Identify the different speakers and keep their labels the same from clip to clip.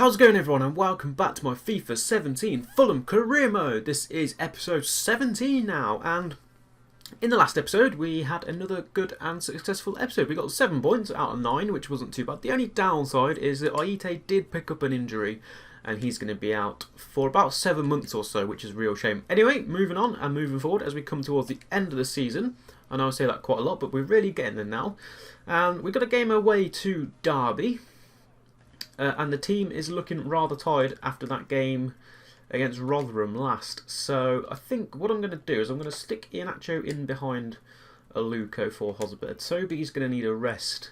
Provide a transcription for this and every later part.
Speaker 1: How's it going, everyone, and welcome back to my FIFA 17 Fulham career mode. This is episode 17 now, and in the last episode we had another good and successful episode. We got 7 points out of 9, which wasn't too bad. The only downside is that Aite did pick up an injury and he's going to be out for about 7 months or so, which is a real shame. Anyway, moving on and moving forward as we come towards the end of the season. I know I say that quite a lot, but we're really getting there now. And we've got a game away to Derby. And the team is looking rather tired after that game against Rotherham last. So I think what I'm going to do is I'm going to stick Iheanacho in behind Aluko for Hosbert. Toby's going to need a rest.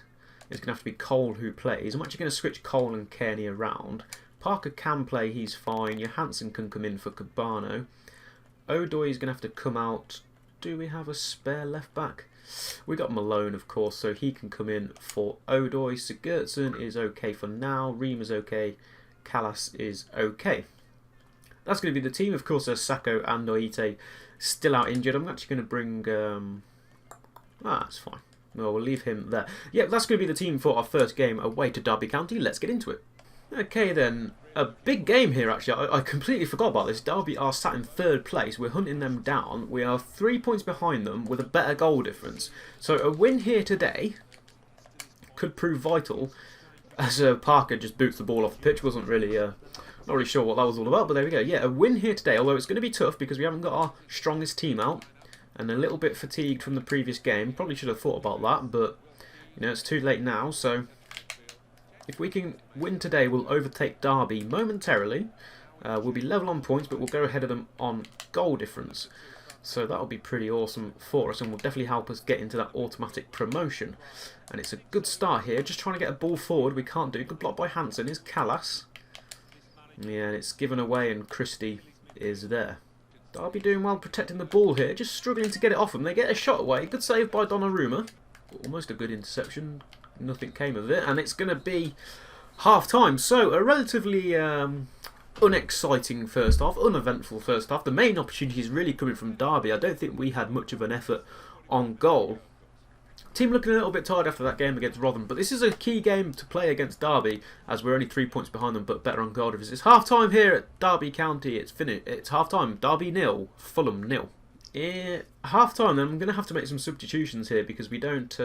Speaker 1: It's going to have to be Cole who plays. I'm actually going to switch Cole and Kearney around. Parker can play, he's fine. Johansson can come in for Cabano. Odoi is going to have to come out. Do we have a spare left back? We got Malone, of course, so he can come in for Odoi. Sigurdsson is okay for now. Ream is okay. Callas is okay. That's going to be the team. Of course, there's Sacco and Aite still out injured. I'm actually going to bring... that's fine. No, we'll leave him there. Yeah, that's going to be the team for our first game away to Derby County. Let's get into it. Okay then, a big game here actually. I completely forgot about this. Derby are sat in 3rd place. We're hunting them down. We are 3 points behind them with a better goal difference. So a win here today could prove vital, as Parker just boots the ball off the pitch. Wasn't really, not really sure what that was all about, but there we go. Yeah, a win here today, although it's going to be tough because we haven't got our strongest team out and a little bit fatigued from the previous game. Probably should have thought about that, but you know, it's too late now, so... If we can win today, we'll overtake Derby momentarily. We'll be level on points, but we'll go ahead of them on goal difference. So that'll be pretty awesome for us and will definitely help us get into that automatic promotion. And it's a good start here. Just trying to get a ball forward. We can't do. Good block by Hansen. Is Callas. Yeah, and it's given away and Christie is there. Derby doing well protecting the ball here. Just struggling to get it off them. They get a shot away. Good save by Donnarumma. Almost a good interception. Nothing came of it, and it's going to be half-time. So, a relatively unexciting first half, uneventful first half. The main opportunity is really coming from Derby. I don't think we had much of an effort on goal. Team looking a little bit tired after that game against Rotherham, but this is a key game to play against Derby, as we're only 3 points behind them, but better on goal difference. It's half-time here at Derby County. It's finished. It's half-time. Derby 0, Fulham 0. Half-time, then I'm going to have to make some substitutions here because we don't...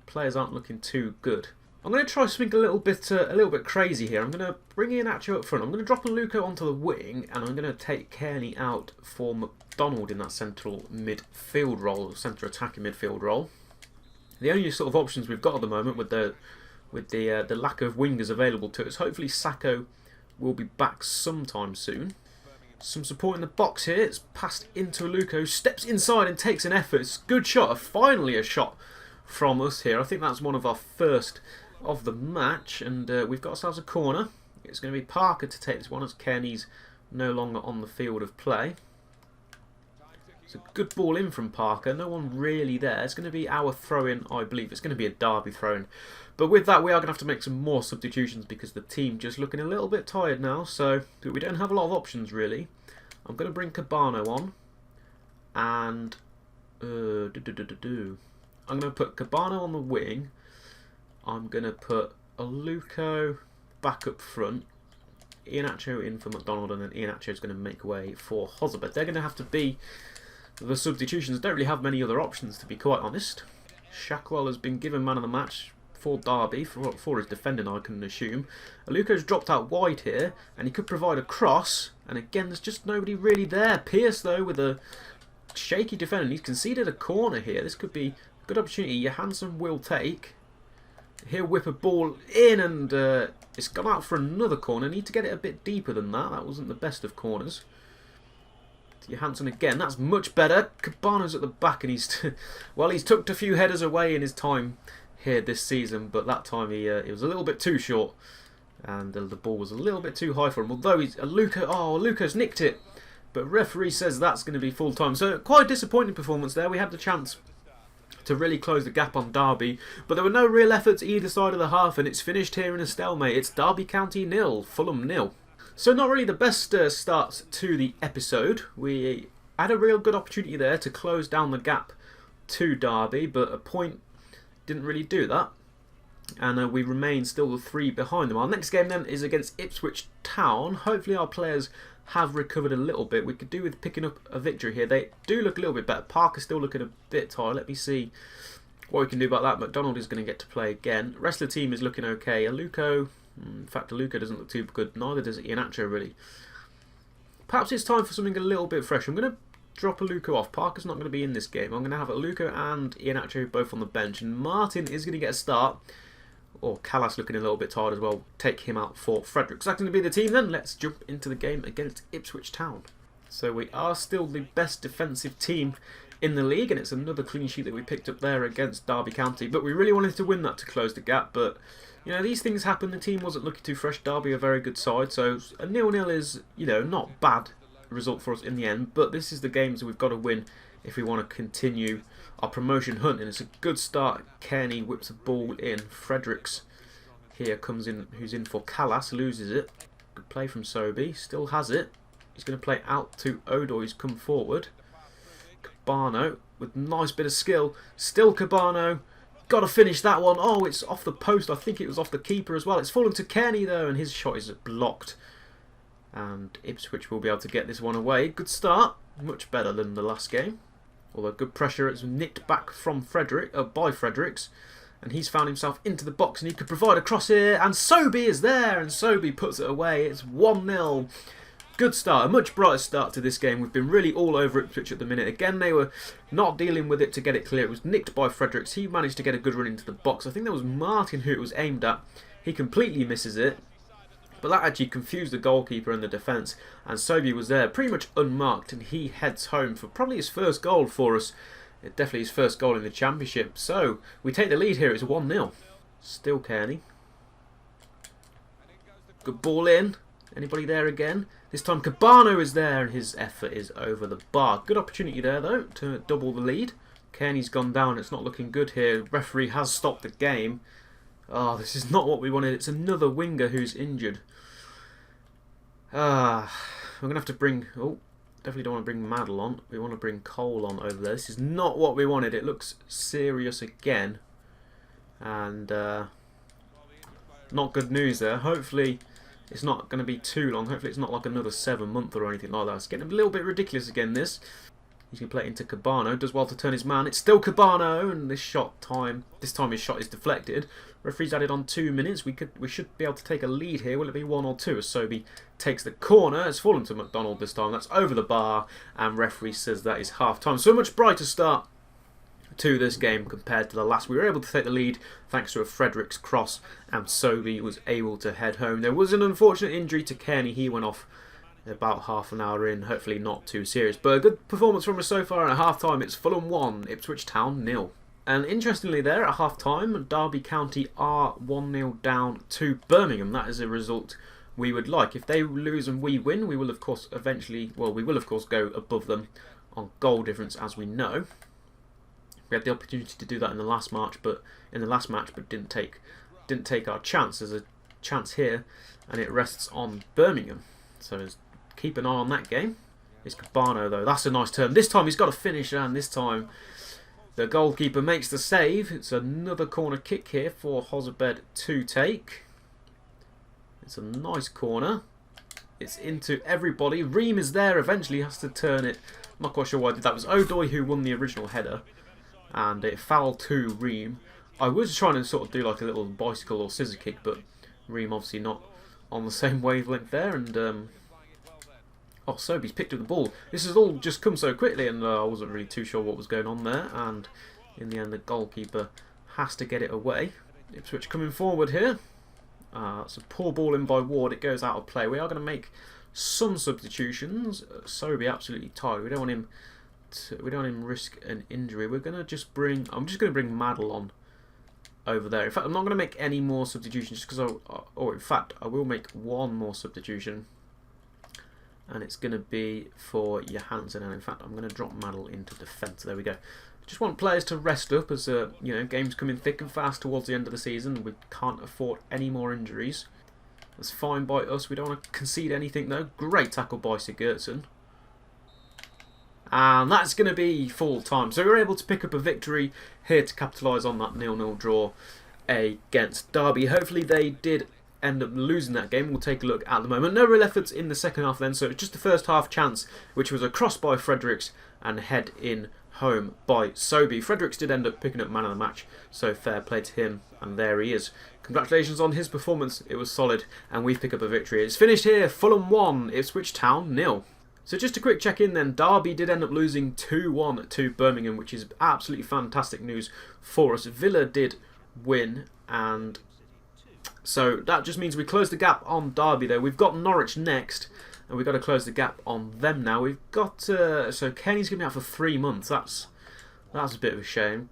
Speaker 1: players aren't looking too good. I'm going to try something a little bit crazy here. I'm going to bring Iheanacho up front. I'm going to drop Aluko onto the wing, and I'm going to take Kearney out for McDonald in that central midfield role, centre attacking midfield role. The only sort of options we've got at the moment with the lack of wingers available to us. Hopefully Sacco will be back sometime soon. Some support in the box here. It's passed into Aluko, steps inside and takes an effort. It's a good shot. Finally a shot from us here. I think that's one of our first of the match, and we've got ourselves a corner. It's going to be Parker to take this one as Kearney's no longer on the field of play. It's a good ball in from Parker. No one really there. It's going to be our throw-in, I believe. It's going to be a Derby throw-in. But with that, we are going to have to make some more substitutions because the team just looking a little bit tired now. So we don't have a lot of options, really. I'm going to bring Cabano on. And... I'm going to put Cabano on the wing. I'm going to put Aluko back up front. Iheanacho in for McDonald, and then Iheanacho is going to make way for Hosbert. They're going to have to be the substitutions. Don't really have many other options, to be quite honest. Shackwell has been given man of the match for Derby, for his defending, I can assume. Aluko's dropped out wide here, and he could provide a cross. And again, there's just nobody really there. Pierce, though, with a shaky defender. He's conceded a corner here. This could be... good opportunity. Johansson will take. He'll whip a ball in, and it's gone out for another corner. Need to get it a bit deeper than that. That wasn't the best of corners. Johansson again. That's much better. Cabano's at the back, and he's well, he's tucked a few headers away in his time here this season, but that time he was a little bit too short, and the ball was a little bit too high for him. Although he's Luca's nicked it, but referee says that's going to be full time. So quite a disappointing performance there. We had the chance to really close the gap on Derby, but there were no real efforts either side of the half, and it's finished here in a stalemate. It's Derby County 0, Fulham 0. So not really the best start to the episode. We had a real good opportunity there to close down the gap to Derby, but a point didn't really do that. And we remain still 3 behind them. Our next game then is against Ipswich Town. Hopefully our players have recovered a little bit. We could do with picking up a victory here. They do look a little bit better. Parker's still looking a bit tired. Let me see what we can do about that. McDonald is going to get to play again. The rest of the team is looking okay. Aluko, in fact Aluko doesn't look too good. Neither does Iheanacho really. Perhaps it's time for something a little bit fresh. I'm going to drop Aluko off. Parker's not going to be in this game. I'm going to have Aluko and Iheanacho both on the bench. And Martin is going to get a start. Or Callas looking a little bit tired as well. Take him out for Frederick. So that's going to be the team then. Let's jump into the game against Ipswich Town. So we are still the best defensive team in the league. And it's another clean sheet that we picked up there against Derby County. But we really wanted to win that to close the gap. But, you know, these things happen. The team wasn't looking too fresh. Derby are a very good side. So a 0-0 is, you know, not bad result for us in the end. But this is the games that we've got to win if we want to continue our promotion hunt. And it's a good start. Kearney whips a ball in. Fredericks here comes in, who's in for Callas, loses it. Good play from Sobey, still has it. He's going to play out to Odo, who's come forward. Cabano with a nice bit of skill. Still Cabano. Got to finish that one. Oh, it's off the post. I think it was off the keeper as well. It's fallen to Kearney though, and his shot is blocked. And Ipswich will be able to get this one away. Good start. Much better than the last game. Although good pressure, it's nicked back from by Fredericks. And he's found himself into the box and he could provide a cross here. And Sobey is there and Sobey puts it away. It's 1-0. Good start, a much brighter start to this game. We've been really all over Ipswich at the minute. Again, they were not dealing with it to get it clear. It was nicked by Fredericks. He managed to get a good run into the box. I think that was Martin who it was aimed at. He completely misses it. But that actually confused the goalkeeper and the defence. And Sobey was there pretty much unmarked. And he heads home for probably his first goal for us. Definitely his first goal in the Championship. So we take the lead here. It's 1-0. Still Kearney. Good ball in. Anybody there again? This time Cabano is there and his effort is over the bar. Good opportunity there though to double the lead. Kearney's gone down. It's not looking good here. Referee has stopped the game. Oh, this is not what we wanted. It's another winger who's injured. I'm going to have to bring... Oh, definitely don't want to bring Maddle on. We want to bring Cole on over there. This is not what we wanted. It looks serious again. And not good news there. Hopefully it's not going to be too long. Hopefully it's not like another 7 month or anything like that. It's getting a little bit ridiculous again, this. He's going to play it into Cabano. Does well to turn his man. It's still Cabano. And this time his shot is deflected. Referee's added on 2 minutes. We should be able to take a lead here. Will it be 1 or 2 as Sobey takes the corner? It's fallen to McDonald this time. That's over the bar. And referee says that is half time. So much brighter start to this game compared to the last. We were able to take the lead thanks to a Fredericks cross. And Sobey was able to head home. There was an unfortunate injury to Kearney. He went off about half an hour in. Hopefully not too serious. But a good performance from us so far. And at half time it's Fulham 1, Ipswich Town 0. And interestingly there, at half-time, Derby County are 1-0 down to Birmingham. That is a result we would like. If they lose and we win, we will of course go above them on goal difference, as we know. We had the opportunity to do that in the last match, but didn't take our chance. There's a chance here, and it rests on Birmingham. So keep an eye on that game. It's Cabano though. That's a nice turn. This time he's got to finish, and this time the goalkeeper makes the save. It's another corner kick here for Hozebed to take. It's a nice corner. It's into everybody. Ream is there. Eventually has to turn it. I'm not quite sure why I did that. It was O'Doy who won the original header. And it fouled to Ream. I was trying to sort of do like a little bicycle or scissor kick, but Ream obviously not on the same wavelength there. And oh, Sobey's picked up the ball. This has all just come so quickly, and I wasn't really too sure what was going on there. And in the end, the goalkeeper has to get it away. Ipswich coming forward here. It's a poor ball in by Ward. It goes out of play. We are going to make some substitutions. Sobey absolutely tired. We don't want him risk an injury. We're going to just bring. I'm just going to bring Maddle on over there. In fact, I'm not going to make any more substitutions just because in fact, I will make one more substitution. And it's going to be for Johansson. And in fact, I'm going to drop Maddle into defence. There we go. Just want players to rest up as games come in thick and fast towards the end of the season. We can't afford any more injuries. That's fine by us. We don't want to concede anything though. Great tackle by Sigurdsson. And that's going to be full time. So we were able to pick up a victory here to capitalise on that 0-0 draw against Derby. Hopefully they did end up losing that game. We'll take a look at the moment. No real efforts in the second half then, so it's just the first half chance, which was a cross by Fredericks and head in home by Sobey. Fredericks did end up picking up man of the match, so fair play to him, and there he is. Congratulations on his performance, it was solid, and we pick up a victory. It's finished here, Fulham 1, Ipswich Town 0. So just a quick check in then, Derby did end up losing 2-1 to Birmingham, which is absolutely fantastic news for us. Villa did win, and so that just means we close the gap on Derby though. We've got Norwich next, and we've got to close the gap on them now. We've got, so Kenny's going to be out for 3 months. That's a bit of a shame.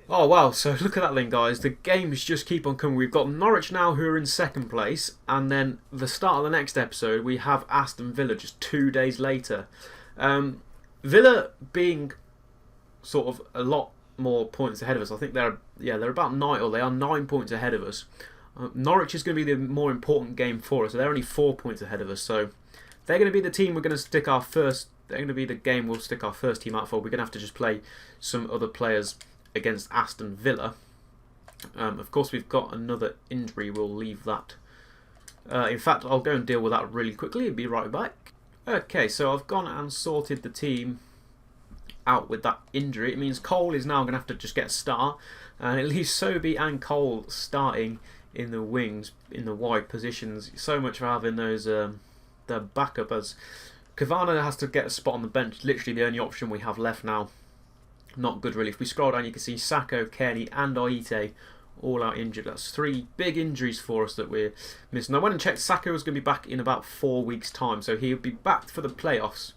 Speaker 1: Oh wow, so look at that then guys, the games just keep on coming. We've got Norwich now who are in second place, and then the start of the next episode we have Aston Villa just 2 days later. Villa being sort of a lot more points ahead of us. I think they're about 9, or they are 9 points ahead of us. Norwich is going to be the more important game for us, so they're only 4 points ahead of us, so they're going to be the team we're going to stick our first, they're going to be the game we'll stick our first team out for. We're going to have to just play some other players against Aston Villa. Of course we've got another injury, we'll leave that. In fact, I'll go and deal with that really quickly and be right back. Okay, so I've gone and sorted the team out with that injury. It means Cole is now going to have to just get a start, and it leaves Sobey and Cole starting in the wings, in the wide positions. So much for having those the backup, as Cavana has to get a spot on the bench, literally the only option we have left now. Not good really. If we scroll down you can see Sacco, Kearney and Aite all out injured. That's 3 big injuries for us that we're missing. I went and checked, Sacco was going to be back in about 4 weeks time, so he'll be back for the playoffs,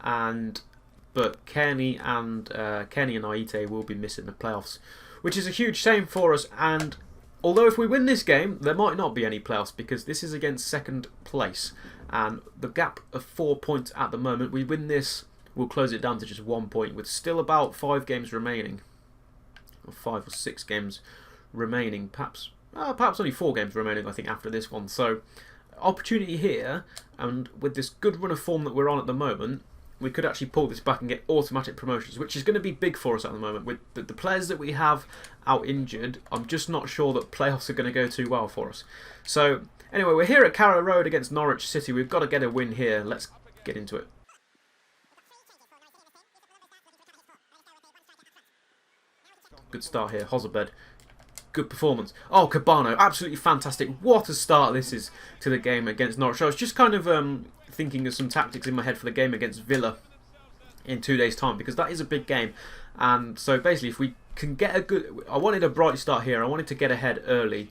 Speaker 1: but Kearney and Aite will be missing the playoffs, which is a huge shame for us. And although if we win this game there might not be any playoffs, because this is against second place and the gap of 4 points at the moment. We win this, we'll close it down to just 1 point with still about 5 games remaining, or 5 or 6 games remaining, perhaps only 4 games remaining I think after this one. So opportunity here, and with this good run of form that we're on at the moment, we could actually pull this back and get automatic promotions, which is going to be big for us at the moment. With the players that we have out injured, I'm just not sure that playoffs are going to go too well for us. So anyway, we're here at Carrow Road against Norwich City. We've got to get a win here. Let's get into it. Good start here, Hozabed. Good performance. Oh, Cabano, absolutely fantastic. What a start this is to the game against Norwich. I was just kind of thinking of some tactics in my head for the game against Villa in 2 days' time, because that is a big game. And so basically, if we can get a good... I wanted a bright start here. I wanted to get ahead early,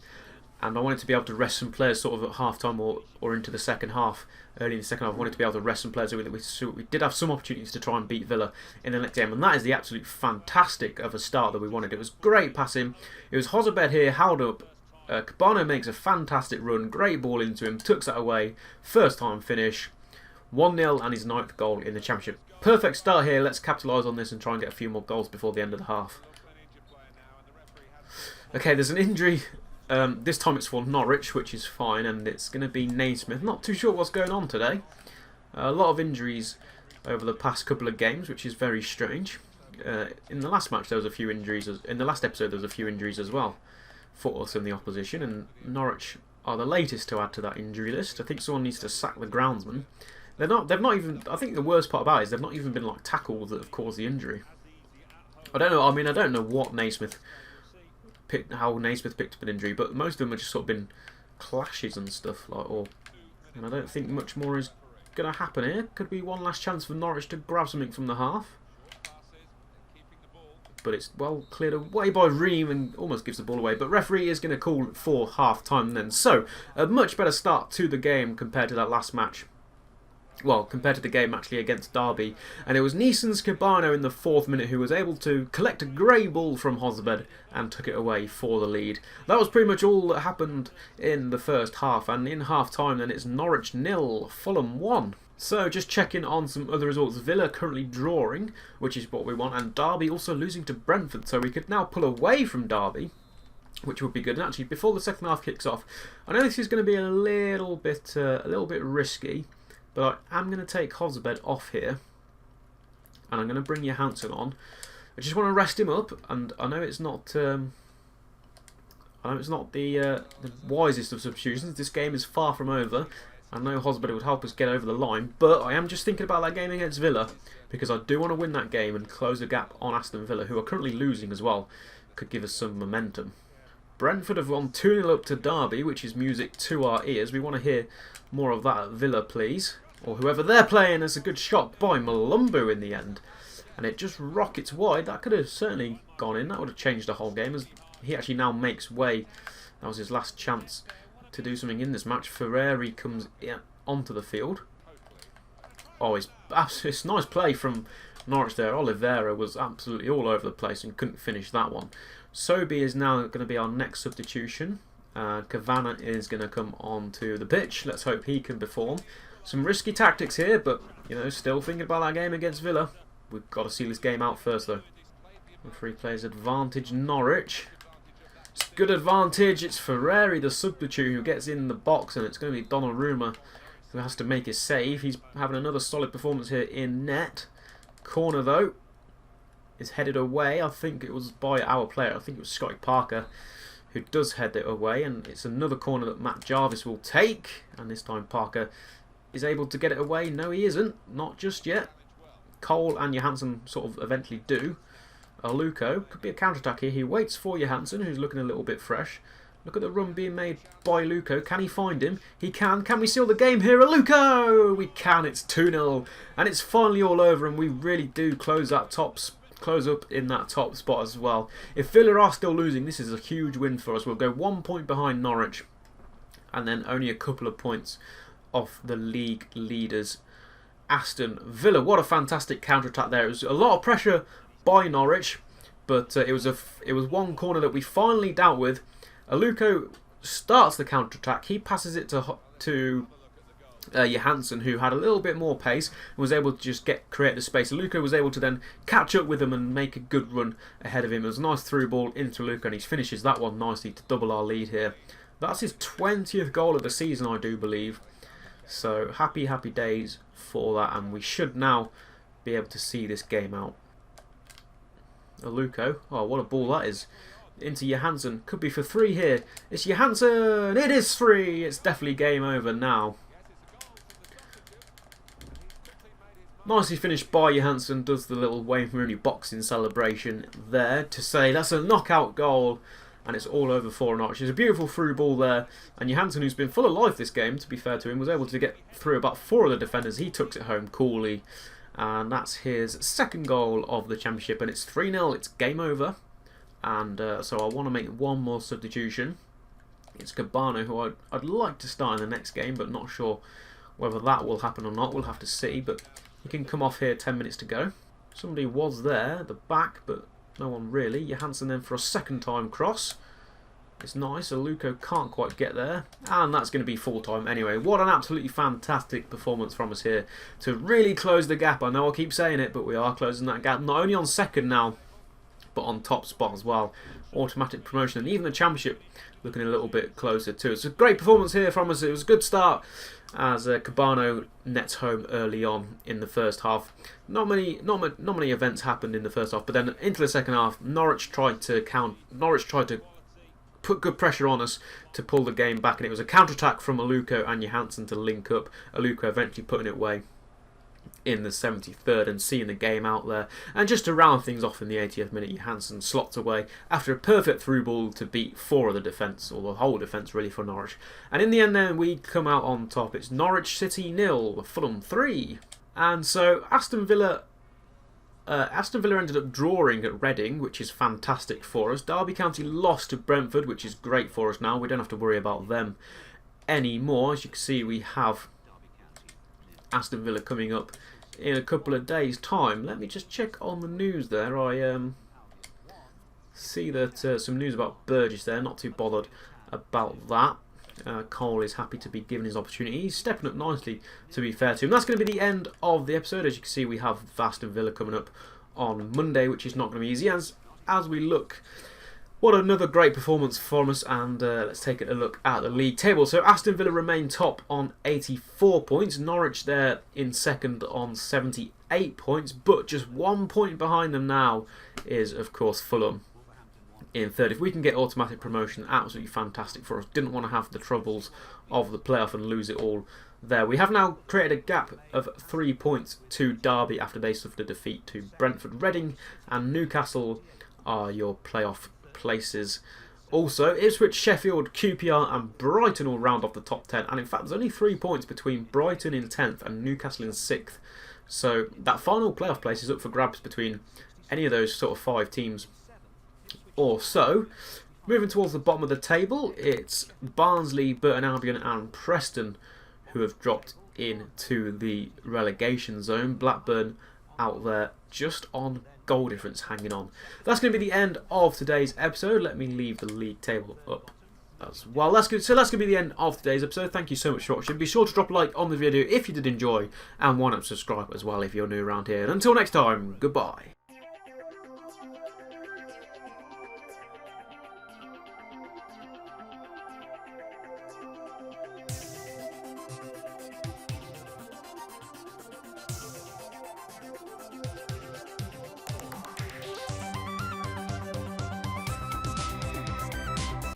Speaker 1: and I wanted to be able to rest some players sort of at half-time or into the second half. Early in the second half, I wanted to be able to rest some players. So we did have some opportunities to try and beat Villa in the next game, and that is the absolute fantastic of a start that we wanted. It was great passing. It was Hozabed here, held up. Cabano makes a fantastic run, great ball into him, tucks that away. First time finish, 1-0 and his 9th goal in the Championship. Perfect start here. Let's capitalise on this and try and get a few more goals before the end of the half. Okay, there's an injury. This time it's for Norwich, which is fine, and it's going to be Naismith. Not too sure what's going on today. A lot of injuries over the past couple of games, which is very strange. In the last match there was a few injuries. In the last episode there was a few injuries as well for us in the opposition, and Norwich are the latest to add to that injury list. I think someone needs to sack the groundsman. They've not even. I think the worst part about it is they've not even been like tackled that have caused the injury. I don't know. I mean, I don't know what how Naismith picked up an injury, but most of them have just sort of been clashes and stuff and I don't think much more is going to happen here. Could be one last chance for Norwich to grab something from the half, but it's well cleared away by Ream and almost gives the ball away. But referee is going to call for half time then. So a much better start to the game compared to that last match. Well, compared to the game actually against Derby. And it was Neeson's Cabano in the 4th minute who was able to collect a grey ball from Hozabed and took it away for the lead. That was pretty much all that happened in the first half. And in half time then it's Norwich 0, Fulham 1. So just checking on some other results. Villa currently drawing, which is what we want. And Derby also losing to Brentford. So we could now pull away from Derby, which would be good. And actually, before the second half kicks off, I know this is going to be a little bit risky, but I am going to take Hozabed off here, and I'm going to bring Johansson on. I just want to rest him up, and I know it's not I know it's not the wisest of substitutions. This game is far from over. I know Hosbeder would help us get over the line, but I am just thinking about that game against Villa because I do want to win that game and close the gap on Aston Villa, who are currently losing as well. Could give us some momentum. Brentford have won 2-0 up to Derby, which is music to our ears. We want to hear more of that at Villa, please. Or whoever they're playing. There's a good shot by Malumbu in the end. And it just rockets wide. That could have certainly gone in. That would have changed the whole game as he actually now makes way. That was his last chance to do something in this match. Ferrari comes onto the field. Oh, it's nice play from Norwich there. Oliveira was absolutely all over the place and couldn't finish that one. Sobi is now going to be our next substitution. Cavana is going to come onto the pitch. Let's hope he can perform. Some risky tactics here, but you know, still thinking about that game against Villa. We've got to see this game out first, though. Referee plays advantage Norwich. It's good advantage. It's Ferrari, the substitute, who gets in the box, and it's going to be Donnarumma who has to make his save. He's having another solid performance here in net. Corner, though, is headed away. I think it was by our player. I think it was Scotty Parker who does head it away, and it's another corner that Matt Jarvis will take. And this time Parker is able to get it away. No, he isn't. Not just yet. Cole and Johansson sort of eventually do. Aluko could be a counter-attack here. He waits for Johansson, who's looking a little bit fresh. Look at the run being made by Aluko. Can he find him? He can. Can we seal the game here? Aluko! We can. It's 2-0. And it's finally all over, and we really do close up in that top spot as well. If Villa are still losing, this is a huge win for us. We'll go 1 point behind Norwich, and then only a couple of points off the league leaders, Aston Villa. What a fantastic counter-attack there. It was a lot of pressure by Norwich, but it was one corner that we finally dealt with. Aluko starts the counter-attack. He passes it to Johansson, who had a little bit more pace and was able to just create the space. Aluko was able to then catch up with him and make a good run ahead of him. It was a nice through ball into Aluko, and he finishes that one nicely to double our lead here. That's his 20th goal of the season, I do believe. So happy days for that, and we should now be able to see this game out. Aluko, oh, what a ball that is. Into Johansson, could be for 3 here. It's Johansson, it is 3. It's definitely game over now. Nicely finished by Johansson, does the little Wayne Rooney boxing celebration there to say that's a knockout goal, and it's all over for Norwich. It's a beautiful through ball there, and Johansson, who's been full of life this game, to be fair to him, was able to get through about 4 of the defenders. He took it home coolly, and that's his second goal of the championship, and it's 3-0. It's game over, and so I want to make one more substitution. It's Cabano, who I'd like to start in the next game, but not sure whether that will happen or not. We'll have to see, but he can come off here. 10 minutes to go. Somebody was there at the back, but no one really. Johansson then for a second time cross. It's nice. Aluko can't quite get there. And that's going to be full time anyway. What an absolutely fantastic performance from us here to really close the gap. I know I keep saying it, but we are closing that gap. Not only on second now, but on top spot as well. Automatic promotion, and even the championship looking a little bit closer too. It's a great performance here from us. It was a good start as Cabano nets home early on in the first half. Not many events happened in the first half, but then into the second half, Norwich tried to put good pressure on us to pull the game back, and it was a counter-attack from Aluko and Johansson to link up. Aluko eventually putting it away in the 73rd and seeing the game out there. And just to round things off in the 80th minute, Johansson slots away after a perfect through ball to beat 4 of the defence, or the whole defence really, for Norwich. And in the end then we come out on top. It's Norwich City 0, Fulham 3. And so Aston Villa ended up drawing at Reading, which is fantastic for us. Derby County lost to Brentford, which is great for us now. We don't have to worry about them anymore. As you can see, we have Aston Villa coming up in a couple of days' time. Let me just check on the news there. I see that some news about Burgess there. Not too bothered about that. Cole is happy to be given his opportunity. He's stepping up nicely, to be fair to him. That's going to be the end of the episode. As you can see, we have Aston Villa coming up on Monday, which is not going to be easy. As we look, what another great performance from us, and let's take a look at the league table. So Aston Villa remain top on 84 points. Norwich there in second on 78 points, but just 1 point behind them now is, of course, Fulham. in third. If we can get automatic promotion, absolutely fantastic for us. Didn't want to have the troubles of the playoff and lose it all there. We have now created a gap of 3 points to Derby after they suffered a defeat to Brentford. Reading and Newcastle are your playoff places. Also, Ipswich, Sheffield, QPR and Brighton all round off the top 10. And in fact, there's only 3 points between Brighton in 10th and Newcastle in 6th. So that final playoff place is up for grabs between any of those sort of 5 teams or so. Moving towards the bottom of the table, it's Barnsley, Burton Albion and Preston who have dropped into the relegation zone. Blackburn out there just on goal difference, hanging on. That's going to be the end of today's episode. Let me leave the league table up as well. That's good. So that's going to be the end of today's episode. Thank you so much for watching. Be sure to drop a like on the video if you did enjoy, and why not subscribe as well if you're new around here. And until next time, goodbye.